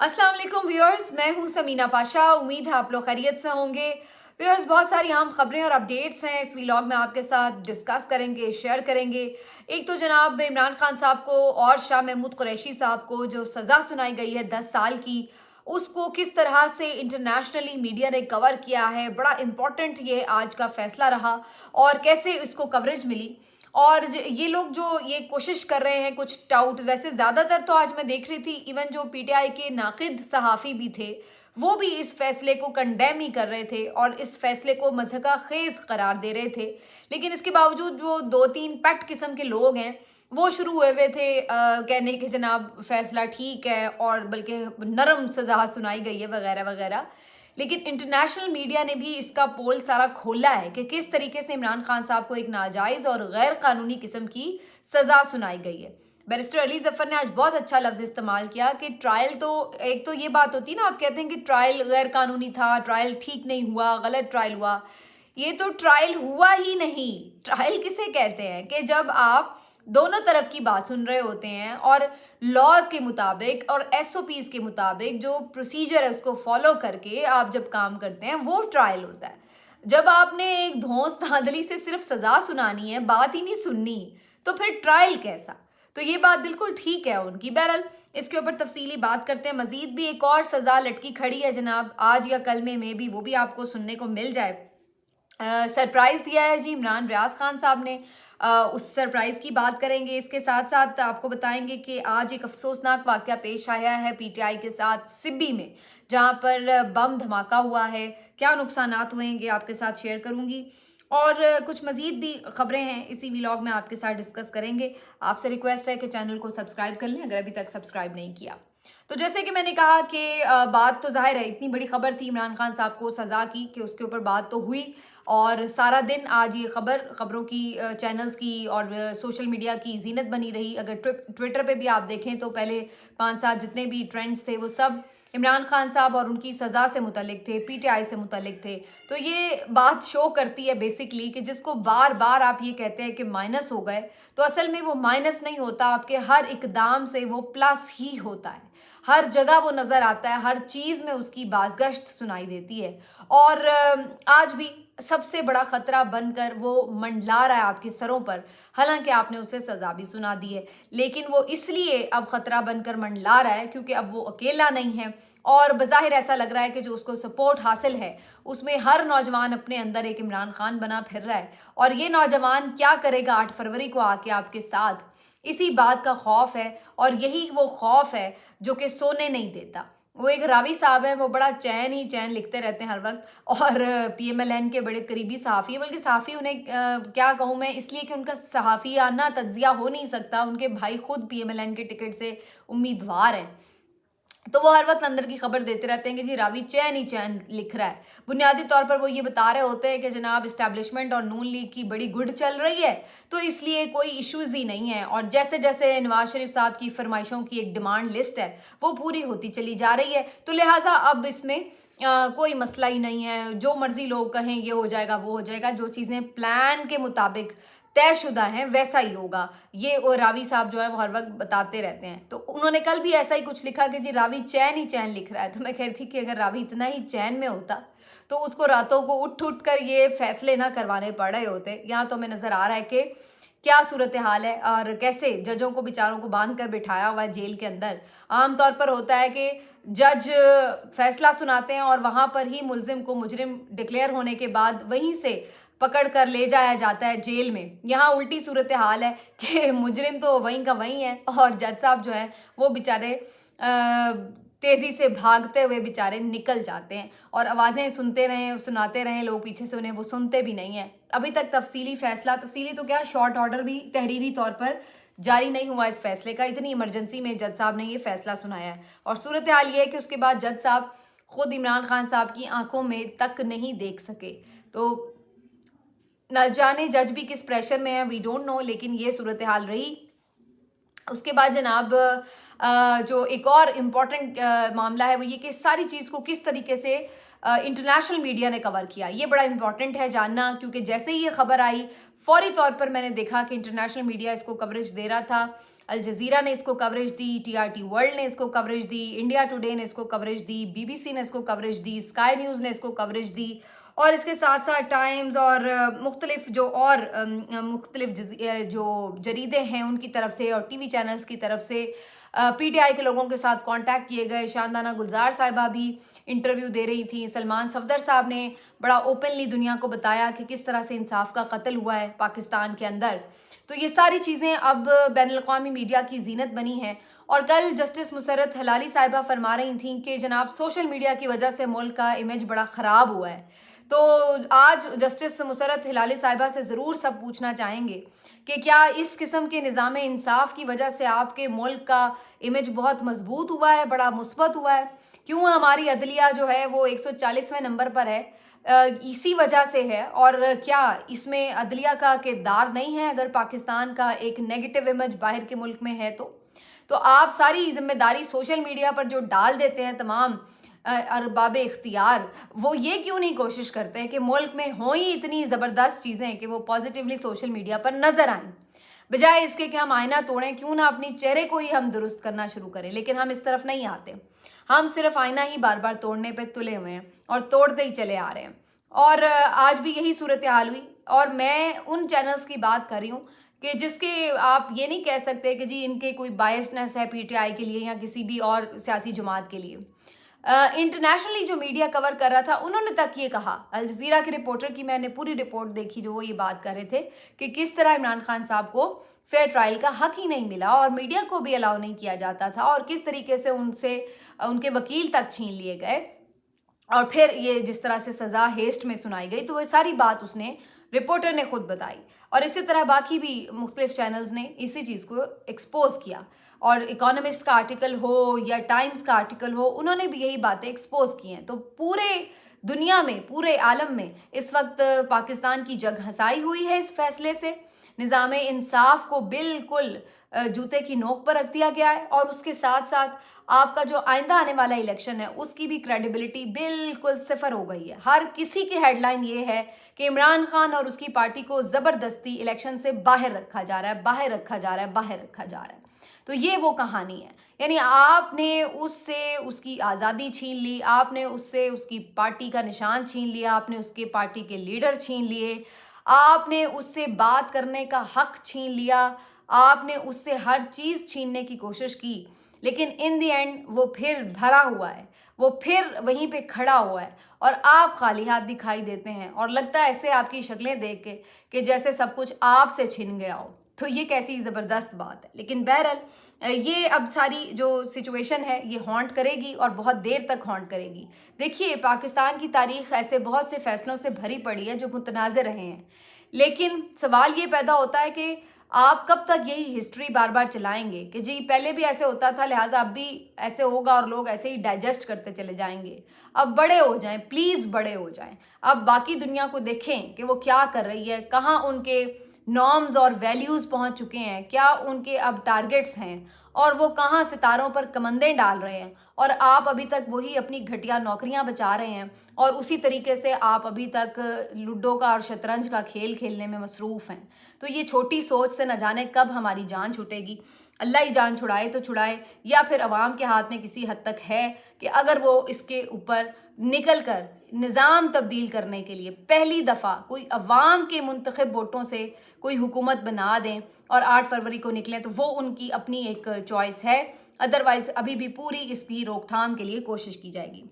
अस्सलाम वालेकुम व्यूअर्स, मैं हूं समीना पाशा। उम्मीद है आप लोग खैरियत से होंगे। व्यूअर्स, बहुत सारी अहम खबरें और अपडेट्स हैं इस व्लॉग में आपके साथ डिस्कस करेंगे, शेयर करेंगे। एक तो जनाब इमरान खान साहब को और शाह महमूद कुरैशी साहब को जो सज़ा सुनाई गई है 10 साल की, उसको किस तरह से इंटरनेशनली मीडिया ने कवर किया है, बड़ा इम्पॉर्टेंट ये आज का फैसला रहा और कैसे इसको कवरेज मिली। और ये लोग जो ये कोशिश कर रहे हैं कुछ टाउट, वैसे ज़्यादातर तो आज मैं देख रही थी इवन जो पीटीआई के नाकिद सहाफ़ी भी थे वो भी इस फैसले को कंडेम ही कर रहे थे और इस फैसले को मज़हका खेज़ करार दे रहे थे। लेकिन इसके बावजूद जो 2-3 पट किस्म के लोग हैं वो शुरू हुए थे कहने के जनाब फैसला ठीक है और बल्कि नरम सज़ा सुनाई गई है वगैरह वगैरह। लेकिन इंटरनेशनल मीडिया ने भी इसका पोल सारा खोला है कि किस तरीके से इमरान खान साहब को एक नाजायज़ और गैर कानूनी किस्म की सज़ा सुनाई गई है। बैरिस्टर अली ज़फ़र ने आज बहुत अच्छा लफ्ज़ इस्तेमाल किया कि ट्रायल, तो एक तो ये बात होती है ना, आप कहते हैं कि ट्रायल गैर कानूनी था, ट्रायल ठीक नहीं हुआ, गलत ट्रायल हुआ। ये तो ट्रायल हुआ ही नहीं। ट्रायल किसे कहते हैं कि जब आप दोनों तरफ की बात सुन रहे होते हैं और लॉज के मुताबिक और एसओपीज के मुताबिक जो प्रोसीजर है उसको फॉलो करके आप जब काम करते हैं वो ट्रायल होता है। जब आपने एक धौंस धांधली से सिर्फ सजा सुनानी है, बात ही नहीं सुननी, तो फिर ट्रायल कैसा? तो ये बात बिल्कुल ठीक है उनकी। बहरहाल इसके ऊपर तफसीली बात करते हैं। मजीद भी एक और सजा लटकी खड़ी है जनाब, आज या कल में भी वो भी आपको सुनने को मिल जाए। सरप्राइज़ दिया है जी इमरान रियाज खान साहब ने। उस सरप्राइज़ की बात करेंगे। इसके साथ साथ आपको बताएंगे कि आज एक अफसोसनाक वाक़या पेश आया है पीटीआई के साथ सिब्बी में, जहां पर बम धमाका हुआ है। क्या नुकसानात हुए हैं आपके साथ शेयर करूंगी और कुछ मज़ीद भी ख़बरें हैं इसी व्लॉग में आपके साथ डिस्कस करेंगे। आपसे रिक्वेस्ट है कि चैनल को सब्सक्राइब कर लें अगर अभी तक सब्सक्राइब नहीं किया। तो जैसे कि मैंने कहा कि बात तो ज़ाहिर है, इतनी बड़ी खबर थी इमरान खान साहब को सज़ा की कि उसके ऊपर बात तो हुई और सारा दिन आज ये खबरों की चैनल्स की और सोशल मीडिया की जीनत बनी रही। अगर ट्विटर पे भी आप देखें तो पहले 5-7 जितने भी ट्रेंड्स थे वो सब इमरान खान साहब और उनकी सज़ा से मुतल्लिक थे, पीटीआई से मुतल्लिक थे। तो ये बात शो करती है बेसिकली कि जिसको बार बार आप ये कहते हैं कि माइनस हो गए, तो असल में वो माइनस नहीं होता, आपके हर इकदाम से वो प्लस ही होता है। हर जगह वो नज़र आता है, हर चीज़ में उसकी बाज़गश्त सुनाई देती है और आज भी सबसे बड़ा ख़तरा बनकर वो मंडला रहा है आपके सरों पर। हालांकि आपने उसे सज़ा भी सुना दी है, लेकिन वो इसलिए अब ख़तरा बनकर मंडला रहा है क्योंकि अब वो अकेला नहीं है और बज़ाहिर ऐसा लग रहा है कि जो उसको सपोर्ट हासिल है उसमें हर नौजवान अपने अंदर एक इमरान खान बना फिर रहा है। और ये नौजवान क्या करेगा 8 फरवरी को आके आपके साथ, इसी बात का खौफ है और यही वो खौफ है जो कि सोने नहीं देता। वो एक रावी साहब है, वो बड़ा चैन ही चैन लिखते रहते हैं हर वक्त और पीएमएलएन के बड़े करीबी सहाफ़ी, बल्कि सहाफ़ी उन्हें क्या कहूँ मैं, इसलिए कि उनका सहाफ़ियाना तज्जिया हो नहीं सकता, उनके भाई खुद पीएमएलएन के टिकट से उम्मीदवार हैं। तो वो हर वक्त अंदर की खबर देते रहते हैं कि जी रावी चैन ही चैन लिख रहा है। बुनियादी तौर पर वो ये बता रहे होते हैं कि जनाब इस्टेब्लिशमेंट और नून लीग की बड़ी गुड चल रही है, तो इसलिए कोई इश्यूज़ ही नहीं है। और जैसे जैसे नवाज शरीफ साहब की फरमाइशों की एक डिमांड लिस्ट है वो पूरी होती चली जा रही है, तो लिहाजा अब इसमें कोई मसला ही नहीं है। जो मर्जी लोग कहें ये हो जाएगा वो हो जाएगा, जो चीज़ें प्लान के मुताबिक तयशुदा हैं वैसा ही होगा। ये वो रावी साहब जो है वो हर वक्त बताते रहते हैं। तो उन्होंने कल भी ऐसा ही कुछ लिखा कि जी रावी चैन ही चैन लिख रहा है। तो मैं कह रही थी कि अगर रावी इतना ही चैन में होता तो उसको रातों को उठ कर ये फैसले ना करवाने पड़ रहे होते। यहाँ तो हमें नज़र आ रहा है कि क्या सूरत हाल है और कैसे जजों को बेचारों को बांध कर बिठाया हुआ है जेल के अंदर। आमतौर पर होता है कि जज फैसला सुनाते हैं और वहाँ पर ही मुलजिम को मुजरिम डिक्लेयर होने के बाद वहीं से पकड़ कर ले जाया जाता है जेल में। यहाँ उल्टी सूरत हाल है कि मुजरिम तो वहीं का वहीं है और जज साहब जो है वो बेचारे तेज़ी से भागते हुए बेचारे निकल जाते हैं और आवाज़ें सुनाते रहें लोग पीछे से, उन्हें वो सुनते भी नहीं हैं। अभी तक तफसीली तो क्या शॉर्ट ऑर्डर भी तहरीरी तौर पर जारी नहीं हुआ इस फैसले का। इतनी इमरजेंसी में जज साहब ने ये फैसला सुनाया है और सूरत हाल ये है कि उसके बाद जज साहब खुद इमरान खान साहब की आंखों में तक नहीं देख सके। तो न जाने जज भी किस प्रेशर में है, वी डोंट नो, लेकिन ये सूरत हाल रही। उसके बाद जनाब जो एक और इम्पॉर्टेंट मामला है वो ये कि सारी चीज़ को किस तरीके से इंटरनेशनल मीडिया ने कवर किया। ये बड़ा इंपॉर्टेंट है जानना, क्योंकि जैसे ही ये खबर आई फौरी तौर पर मैंने देखा कि इंटरनेशनल मीडिया इसको कवरेज दे रहा था अल जजीरा ने इसको कवरेज दी, TRT वर्ल्ड ने इसको कवरेज दी, इंडिया टुडे ने इसको कवरेज दी, BBC ने इसको कवरेज दी, स्काई न्यूज़ ने इसको कवरेज दी, और इसके साथ साथ टाइम्स और मुख्तलिफ जो और मुख्तलिफ जो जरीदे हैं उनकी तरफ से और TV चैनल्स की तरफ से PTI के लोगों के साथ कांटेक्ट किए गए। शानदाना गुलजार साहिबा भी इंटरव्यू दे रही थी। सलमान सफदर साहब ने बड़ा ओपनली दुनिया को बताया कि किस तरह से इंसाफ का कत्ल हुआ है पाकिस्तान के अंदर। तो ये सारी चीज़ें अब बैनुल-अक़वामी मीडिया की जीनत बनी हैं। और कल जस्टिस मुसर्रत हलाली साहिबा फरमा रही थी कि जनाब सोशल मीडिया की वजह से मुल्क का इमेज बड़ा ख़राब हुआ है। तो आज जस्टिस मुसर्रत हलाली साहिबा से ज़रूर सब पूछना चाहेंगे कि क्या इस किस्म के निज़ाम इंसाफ की वजह से आपके मुल्क का इमेज बहुत मजबूत हुआ है, बड़ा मुस्बत हुआ है? क्यों हमारी अदलिया जो है वो 140वें नंबर पर है? इसी वजह से है। और क्या इसमें अदलिया का किरदार नहीं है अगर पाकिस्तान का एक नेगेटिव इमेज बाहर के मुल्क में है? तो आप सारी जिम्मेदारी सोशल मीडिया पर जो डाल देते हैं तमाम अरबाब इख्तियार, वो ये क्यों नहीं कोशिश करते हैं कि मुल्क में हो ही इतनी ज़बरदस्त चीज़ें कि वो पॉजिटिवली सोशल मीडिया पर नज़र आएँ, बजाय इसके कि हम आईना तोड़ें? क्यों ना अपनी चेहरे को ही हम दुरुस्त करना शुरू करें? लेकिन हम इस तरफ नहीं आते। हम सिर्फ आईना ही बार बार तोड़ने पे तुले हुए हैं और तोड़ते ही चले आ रहे हैं। और आज भी यही सूरत हाल हुई। और मैं उन चैनल्स की बात कर रही हूँ कि जिसके आप ये नहीं कह सकते कि जी इनके कोई बायसनेस है PTI के लिए या किसी भी और सियासी जमात के लिए। इंटरनेशनली जो मीडिया कवर कर रहा था उन्होंने तक ये कहा, अल जजीरा के रिपोर्टर की मैंने पूरी रिपोर्ट देखी जो वो ये बात कर रहे थे कि किस तरह इमरान खान साहब को फेयर ट्रायल का हक ही नहीं मिला और मीडिया को भी अलाउ नहीं किया जाता था, और किस तरीके से उनसे उनके वकील तक छीन लिए गए और फिर ये जिस तरह से सज़ा हेस्ट में सुनाई गई। तो वो सारी बात उसने रिपोर्टर ने खुद बताई। और इसी तरह बाकी भी मुख्तलिफ चैनल्स ने इसी चीज़ को एक्सपोज किया। और इकोनॉमिस्ट का आर्टिकल हो या टाइम्स का आर्टिकल हो, उन्होंने भी यही बातें एक्सपोज की हैं। तो पूरे दुनिया में, पूरे आलम में इस वक्त पाकिस्तान की जग हंसाई हुई है इस फैसले से। निज़ाम इंसाफ को बिल्कुल जूते की नोक पर रख दिया गया है। और उसके साथ साथ आपका जो आइंदा आने वाला इलेक्शन है उसकी भी क्रेडिबिलिटी बिल्कुल सिफर हो गई है। हर किसी की हेडलाइन ये है कि इमरान खान और उसकी पार्टी को ज़बरदस्ती इलेक्शन से बाहर रखा जा रहा है, बाहर रखा जा रहा है, बाहर रखा जा रहा है। तो ये वो कहानी है। यानी आपने उससे उसकी आज़ादी छीन ली, आपने उससे उसकी पार्टी का निशान छीन लिया, आपने उसके पार्टी के लीडर छीन लिए, आपने उससे बात करने का हक छीन लिया, आपने उससे हर चीज़ छीनने की कोशिश की। लेकिन इन दी एंड वो फिर भरा हुआ है, वो फिर वहीं पे खड़ा हुआ है और आप खाली हाथ दिखाई देते हैं। और लगता है ऐसे आपकी शक्लें देख के कि जैसे सब कुछ आपसे छिन गया हो। तो ये कैसी ज़बरदस्त बात है। लेकिन बहरहाल ये अब सारी जो सिचुएशन है ये हॉन्ट करेगी और बहुत देर तक हॉन्ट करेगी। देखिए, पाकिस्तान की तारीख ऐसे बहुत से फैसलों से भरी पड़ी है जो मुतनाज़िर रहे हैं। लेकिन सवाल ये पैदा होता है कि आप कब तक यही हिस्ट्री बार बार चलाएंगे कि जी पहले भी ऐसे होता था, लिहाजा अब भी ऐसे होगा और लोग ऐसे ही डाइजेस्ट करते चले जाएंगे। अब बड़े हो जाएं, प्लीज़ बड़े हो जाएं। अब बाकी दुनिया को देखें कि वो क्या कर रही है, कहाँ उनके नॉर्म्स और वैल्यूज़ पहुँच चुके हैं, क्या उनके अब टारगेट्स हैं और वो कहाँ सितारों पर कमंदें डाल रहे हैं। और आप अभी तक वही अपनी घटिया नौकरियां बचा रहे हैं और उसी तरीके से आप अभी तक लूडो का और शतरंज का खेल खेलने में मसरूफ़ हैं। तो ये छोटी सोच से न जाने कब हमारी जान छूटेगी। अल्लाह ही जान छुड़ाए तो छुड़ाए, या फिर अवाम के हाथ में किसी हद तक है कि अगर वो इसके ऊपर निकल कर निज़ाम तब्दील करने के लिए पहली दफ़ा कोई अवाम के मुंतखब वोटों से कोई हुकूमत बना दें और 8 फरवरी को निकलें, तो वो उनकी अपनी एक चॉइस है। अदरवाइज़ अभी भी पूरी इसकी रोकथाम के लिए कोशिश की जाएगी।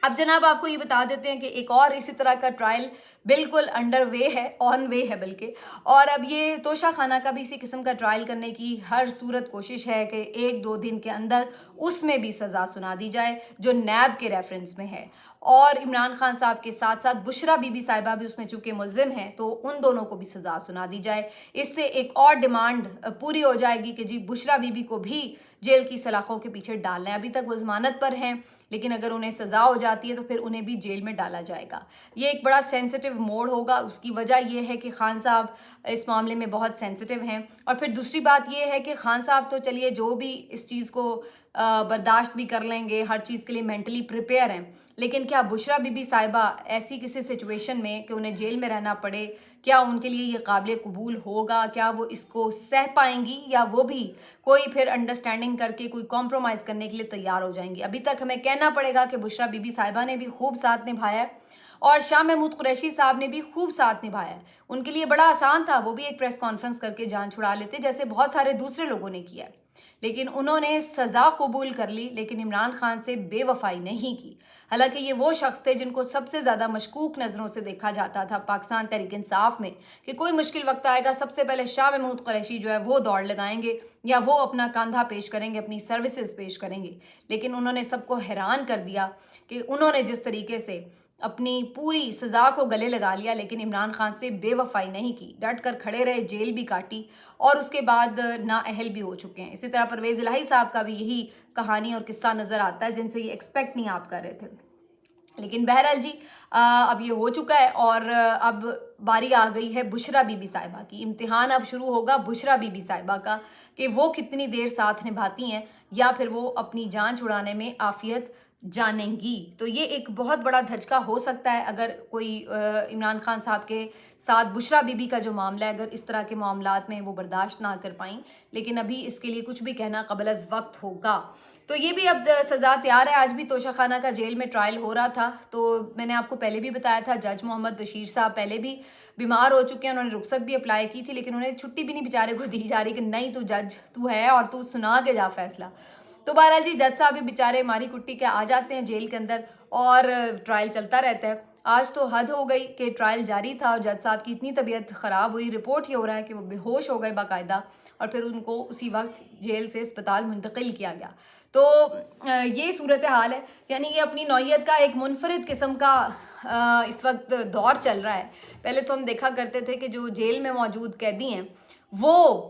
अब जनाब आपको ये बता देते हैं कि एक और इसी तरह का ट्रायल बिल्कुल अंडर वे है, ऑन वे है बल्कि। और अब ये तोशा खाना का भी इसी किस्म का ट्रायल करने की हर सूरत कोशिश है कि 1-2 दिन के अंदर उसमें भी सज़ा सुना दी जाए जो नैब के रेफरेंस में है। और इमरान खान साहब के साथ साथ बुशरा बीबी साहिबा भी उसमें चूँकि मुलजिम हैं, तो उन दोनों को भी सज़ा सुना दी जाए। इससे एक और डिमांड पूरी हो जाएगी कि जी बुशरा बीबी को भी जेल की सलाखों के पीछे डालना है। अभी तक वो ज़मानत पर हैं, लेकिन अगर उन्हें सज़ा हो जाती है तो फिर उन्हें भी जेल में डाला जाएगा। ये एक बड़ा सेंसिटिव सेंसिटिव मोड होगा। उसकी वजह ये है कि खान साहब इस मामले में बहुत सेंसिटिव हैं। और फिर दूसरी बात ये है कि खान साहब तो चलिए जो भी इस चीज़ को बर्दाश्त भी कर लेंगे, हर चीज़ के लिए मेंटली प्रिपेयर हैं, लेकिन क्या बुशरा बीबी साहिबा ऐसी किसी सिचुएशन में कि उन्हें जेल में रहना पड़े, क्या उनके लिए ये काबिल कबूल होगा? क्या वो इसको सह पाएंगी, या वो भी कोई फिर अंडरस्टैंडिंग करके कोई कॉम्प्रोमाइज़ करने के लिए तैयार हो जाएंगी? अभी तक हमें कहना पड़ेगा कि बुशरा बीबी साहिबा ने भी खूब साथ निभाया है और शाह महमूद कुरैशी साहब ने भी खूब साथ निभाया है। उनके लिए बड़ा आसान था, वो भी एक प्रेस कॉन्फ्रेंस करके जान छुड़ा लेते जैसे बहुत सारे दूसरे लोगों ने किया है, लेकिन उन्होंने सज़ा कबूल कर ली, लेकिन इमरान खान से बेवफाई नहीं की। हालांकि ये वो शख्स थे जिनको सबसे ज़्यादा मशकूक नज़रों से देखा जाता था पाकिस्तान तहरीक इंसाफ में, कि कोई मुश्किल वक्त आएगा सबसे पहले शाह महमूद कुरैशी जो है वो दौड़ लगाएंगे या वो अपना कंधा पेश करेंगे, अपनी सर्विसेज पेश करेंगे। लेकिन उन्होंने सबको हैरान कर दिया कि उन्होंने जिस तरीके से अपनी पूरी सज़ा को गले लगा लिया, लेकिन इमरान खान से बेवफाई नहीं की, डट कर खड़े रहे, जेल भी काटी और उसके बाद नाअहल भी हो चुके हैं। इसी तरह परवेज़ इलाही साहब का भी यही कहानी और किस्सा नज़र आता है, जिनसे ये एक्सपेक्ट नहीं आप कर रहे थे। लेकिन बहरहाल जी अब ये हो चुका है और अब बारी आ गई है बुशरा बीबी साहिबा की। इम्तिहान अब शुरू होगा बुशरा बीबी साहिबा का कि वो कितनी देर साथ निभाती हैं या फिर वो अपनी जान छुड़ाने में आफियत जानेंगी। तो ये एक बहुत बड़ा धचका हो सकता है अगर कोई इमरान खान साहब के साथ बुशरा बीबी का जो मामला है, अगर इस तरह के मामलात में वो बर्दाश्त ना कर पाई। लेकिन अभी इसके लिए कुछ भी कहना कबल अज़ वक्त होगा। तो ये भी अब सज़ा तैयार है। आज भी तोशाखाना का जेल में ट्रायल हो रहा था, तो मैंने आपको पहले भी बताया था जज मोहम्मद बशीर साहब पहले भी बीमार हो चुके हैं, उन्होंने रुखसत भी अप्लाई की थी, लेकिन उन्हें छुट्टी भी नहीं बेचारे को दी जा रही कि नहीं तू जज तू है और तू सुना के जा फैसला। तो बहरहाल जी जज साहब भी बेचारे मारी कुट्टी के आ जाते हैं जेल के अंदर और ट्रायल चलता रहता है। आज तो हद हो गई कि ट्रायल जारी था और जज साहब की इतनी तबीयत ख़राब हुई, रिपोर्ट ये हो रहा है कि वो बेहोश हो गए बाकायदा, और फिर उनको उसी वक्त जेल से अस्पताल मुंतकिल किया गया। तो ये सूरत हाल है, यानी ये अपनी नौइयत का एक मुनफरिद किस्म का इस वक्त दौर चल रहा है। पहले तो हम देखा करते थे कि जो जेल में मौजूद कैदी हैं वो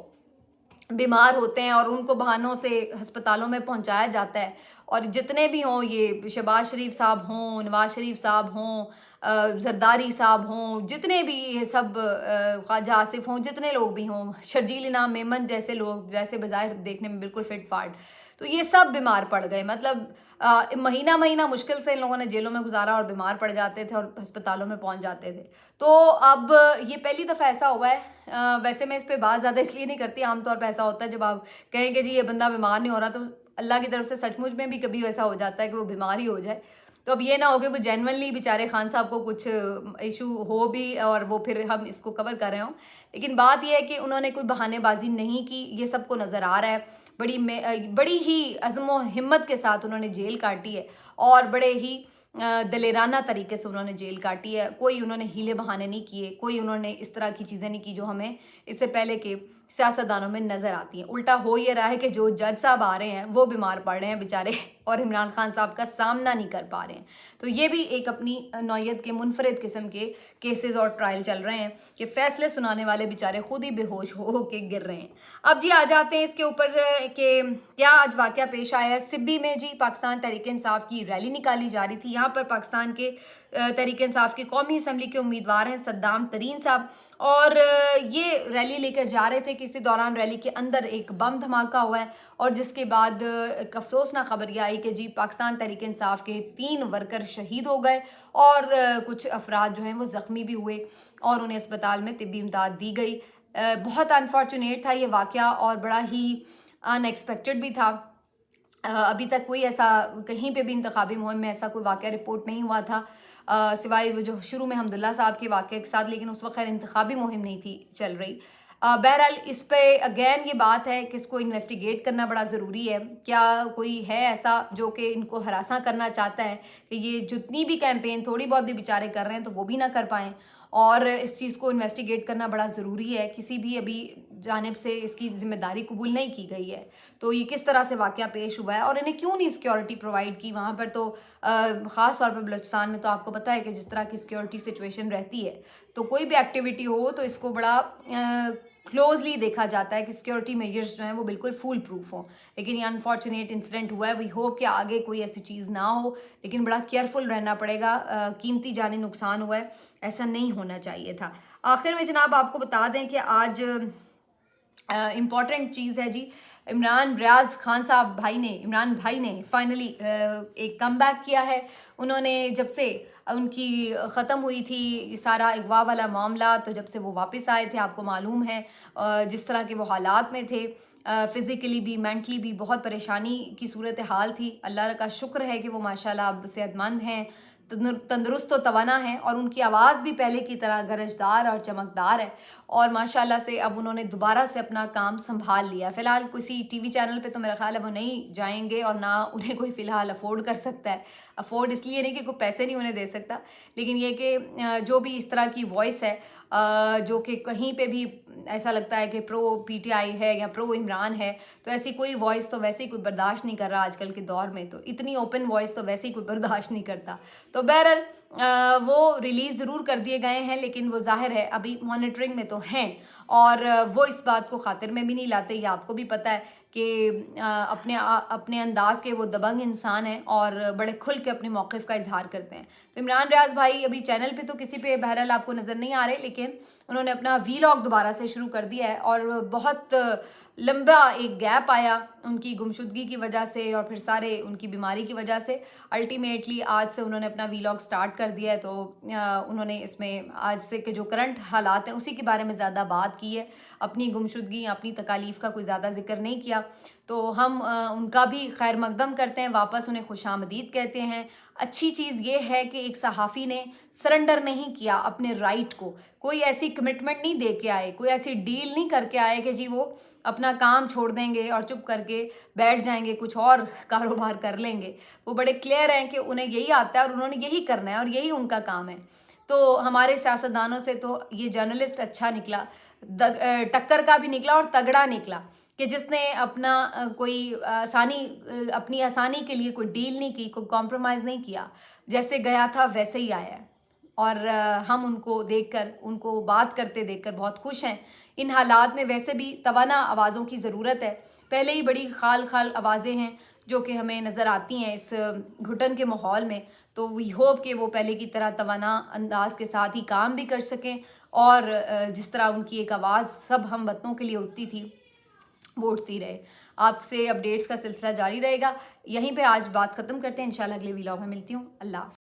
बीमार होते हैं और उनको बहानों से अस्पतालों में पहुंचाया जाता है, और जितने भी हों, ये शहबाज शरीफ साहब हों, नवाज शरीफ साहब हों, जरदारी साहब हों, जितने भी ये सब ख्वाजा आसिफ हों, जितने लोग भी हों, शर्जील इनाम मेमन जैसे लोग, वैसे बज़ाहिर देखने में बिल्कुल फिट फाट, तो ये सब बीमार पड़ गए। मतलब महीना महीना मुश्किल से इन लोगों ने जेलों में गुजारा और बीमार पड़ जाते थे और अस्पतालों में पहुंच जाते थे। तो अब ये पहली दफ़ा ऐसा हुआ है। वैसे मैं इस पर बात ज़्यादा इसलिए नहीं करती, आमतौर पर ऐसा होता है जब आप कहेंगे जी ये बंदा बीमार नहीं हो रहा, तो अल्लाह की तरफ से सचमुच में भी कभी ऐसा हो जाता है कि वो बीमार ही हो जाए। तो अब ये ना हो कि वो जेनवनली बेचारे खान साहब को कुछ इशू हो भी और वो फिर हम इसको कवर कर रहे हों। लेकिन बात यह है कि उन्होंने कोई बहानेबाजी नहीं की, ये सबको नज़र आ रहा है। बड़ी ही अज़्म व हिम्मत के साथ उन्होंने जेल काटी है और बड़े ही दलेराना तरीके से उन्होंने जेल काटी है। कोई उन्होंने हीले बहाने नहीं किए, कोई उन्होंने इस तरह की चीज़ें नहीं की जो हमें इससे पहले के सियासतदानों में नज़र आती हैं। उल्टा हो ये रहा है कि जो जज साहब आ रहे हैं वो बीमार पड़ रहे हैं बेचारे और इमरान खान साहब का सामना नहीं कर पा रहे हैं। तो ये भी एक अपनी नौइयत के मुनफरिद किस्म के केसेस और ट्रायल चल रहे हैं कि फ़ैसले सुनाने वाले बेचारे खुद ही बेहोश हो के गिर रहे हैं। अब जी आ जाते हैं इसके ऊपर कि क्या आज वाक़या पेश आया है सिब्बी में। जी पाकिस्तान तहरीक इंसाफ की रैली निकाली जा रही थी। यहाँ पर पाकिस्तान के तहरीक इंसाफ की कौमी असम्बली के उम्मीदवार हैं सद्दाम तरीन साहब, और ये रैली लेकर जा रहे थे कि इसी दौरान रैली के अंदर एक बम धमाका हुआ है, और जिसके बाद एक अफसोसनाक खबर यह आई कि जी पाकिस्तान तहरीक इंसाफ के 3 वर्कर शहीद हो गए और कुछ अफराद जो हैं वो ज़ख्मी भी हुए और उन्हें अस्पताल में तिब्बी इमदाद दी गई। बहुत अनफॉर्चुनेट था ये वाक़या और बड़ा ही अनएक्सपेक्टेड भी था। अभी तक कोई ऐसा कहीं पे भी इंतखाबी मुहिम में ऐसा कोई वाक़या रिपोर्ट नहीं हुआ था, सिवाय वो जो शुरू में हमदुल्ला साहब के वाक़े के साथ, लेकिन उस वक्त खैर इंतखाबी मुहिम नहीं थी चल रही। बहरहाल इस पे अगेन ये बात है कि इसको इन्वेस्टिगेट करना बड़ा ज़रूरी है। क्या कोई है ऐसा जो कि इनको हरासा करना चाहता है कि ये जितनी भी कैंपेन थोड़ी बहुत भी बेचारे कर रहे हैं तो वो भी ना कर पाएँ, और इस चीज़ को इन्वेस्टिगेट करना बड़ा ज़रूरी है। किसी भी अभी जानिब से इसकी ज़िम्मेदारी कबूल नहीं की गई है, तो ये किस तरह से वाक़या पेश हुआ है और इन्हें क्यों नहीं सिक्योरिटी प्रोवाइड की वहाँ पर। तो ख़ास तौर पर बलूचिस्तान में तो आपको पता है कि जिस तरह की सिक्योरिटी सिचुएशन रहती है, तो कोई भी एक्टिविटी हो तो इसको बड़ा क्लोजली देखा जाता है कि सिक्योरिटी मेजर्स जो हैं वो बिल्कुल फुल प्रूफ हों। लेकिन ये अनफॉर्चुनेट इंसिडेंट हुआ है, वी होप कि आगे कोई ऐसी चीज़ ना हो, लेकिन बड़ा केयरफुल रहना पड़ेगा। कीमती जानी नुकसान हुआ है, ऐसा नहीं होना चाहिए था। आखिर में जनाब आपको बता दें कि आज इम्पॉर्टेंट चीज़ है जी, इमरान भाई ने फाइनली एक कमबैक किया है। उन्होंने जब से उनकी ख़त्म हुई थी सारा अगवा वाला मामला, तो जब से वो वापस आए थे, आपको मालूम है जिस तरह के वो हालात में थे, फ़िज़िकली भी मेंटली भी बहुत परेशानी की सूरत हाल थी। अल्लाह का शुक्र है कि वो माशाल्लाह अब सेहतमंद हैं, तंदुरुस्त तो तवाना है, और उनकी आवाज़ भी पहले की तरह गरजदार और चमकदार है। और माशाल्लाह से अब उन्होंने दोबारा से अपना काम संभाल लिया। फ़िलहाल किसी टीवी चैनल पे तो मेरा ख्याल है वो नहीं जाएंगे, और ना उन्हें कोई फ़िलहाल अफोर्ड कर सकता है। अफोर्ड इसलिए नहीं कि कोई पैसे नहीं उन्हें दे सकता, लेकिन ये कि जो भी इस तरह की वॉइस है जो कि कहीं पे भी ऐसा लगता है कि प्रो पीटीआई है या प्रो इमरान है, तो ऐसी कोई वॉइस तो वैसे ही कोई बर्दाश्त नहीं कर रहा आजकल के दौर में। तो इतनी ओपन वॉइस तो वैसे ही कोई बर्दाश्त नहीं करता। तो बहरहाल वो रिलीज़ ज़रूर कर दिए गए हैं, लेकिन वो ज़ाहिर है अभी मॉनिटरिंग में तो हैं, और वो इस बात को खातिर में भी नहीं लाते। ये आपको भी पता है कि अपने अंदाज के वो दबंग इंसान हैं और बड़े खुल के अपने मौक़िफ़ का इजहार करते हैं। तो इमरान रियाज़ भाई अभी चैनल पे तो किसी पे बहरहाल आपको नज़र नहीं आ रहे, लेकिन उन्होंने अपना वीलॉग दोबारा से शुरू कर दिया है, और बहुत लंबा एक गैप आया उनकी गुमशुदगी की वजह से और फिर सारे उनकी बीमारी की वजह से। अल्टीमेटली आज से उन्होंने अपना वीलॉग स्टार्ट कर दिया है। तो उन्होंने इसमें आज से के जो करंट हालात हैं उसी के बारे में ज़्यादा बात की है, अपनी गुमशुदगी अपनी तकालीफ का कोई ज़्यादा जिक्र नहीं किया। तो हम उनका भी खैर मकदम करते हैं, वापस उन्हें खुशामदीद कहते हैं। अच्छी चीज़ ये है कि एक सहाफ़ी ने सरेंडर नहीं किया अपने राइट को, कोई ऐसी कमिटमेंट नहीं दे के आए, कोई ऐसी डील नहीं करके आए कि जी वो अपना काम छोड़ देंगे और चुप करके बैठ जाएंगे, कुछ और कारोबार कर लेंगे। वो बड़े क्लियर हैं कि उन्हें यही आता है और उन्होंने यही करना है और यही उनका काम है। तो हमारे सियासतदानों से तो ये जर्नलिस्ट अच्छा निकला, टक्कर का भी निकला और तगड़ा निकला, कि जिसने अपना अपनी आसानी के लिए कोई डील नहीं की, कोई कॉम्प्रोमाइज़ नहीं किया, जैसे गया था वैसे ही आया है। और हम उनको देखकर, उनको बात करते देखकर बहुत खुश हैं। इन हालात में वैसे भी तवाना आवाज़ों की ज़रूरत है। पहले ही बड़ी खाल खाल आवाज़ें हैं जो कि हमें नज़र आती हैं इस घुटन के माहौल में। तो वी होप कि वो पहले की तरह तवाना अंदाज के साथ ही काम भी कर सकें, और जिस तरह उनकी एक आवाज़ सब हम वतनों के लिए उठती थी वो उठती रहे। आपसे अपडेट्स का सिलसिला जारी रहेगा। यहीं पे आज बात ख़त्म करते हैं, इंशाल्लाह अगले वीलॉग में मिलती हूँ। अल्लाह हाफ़िज़।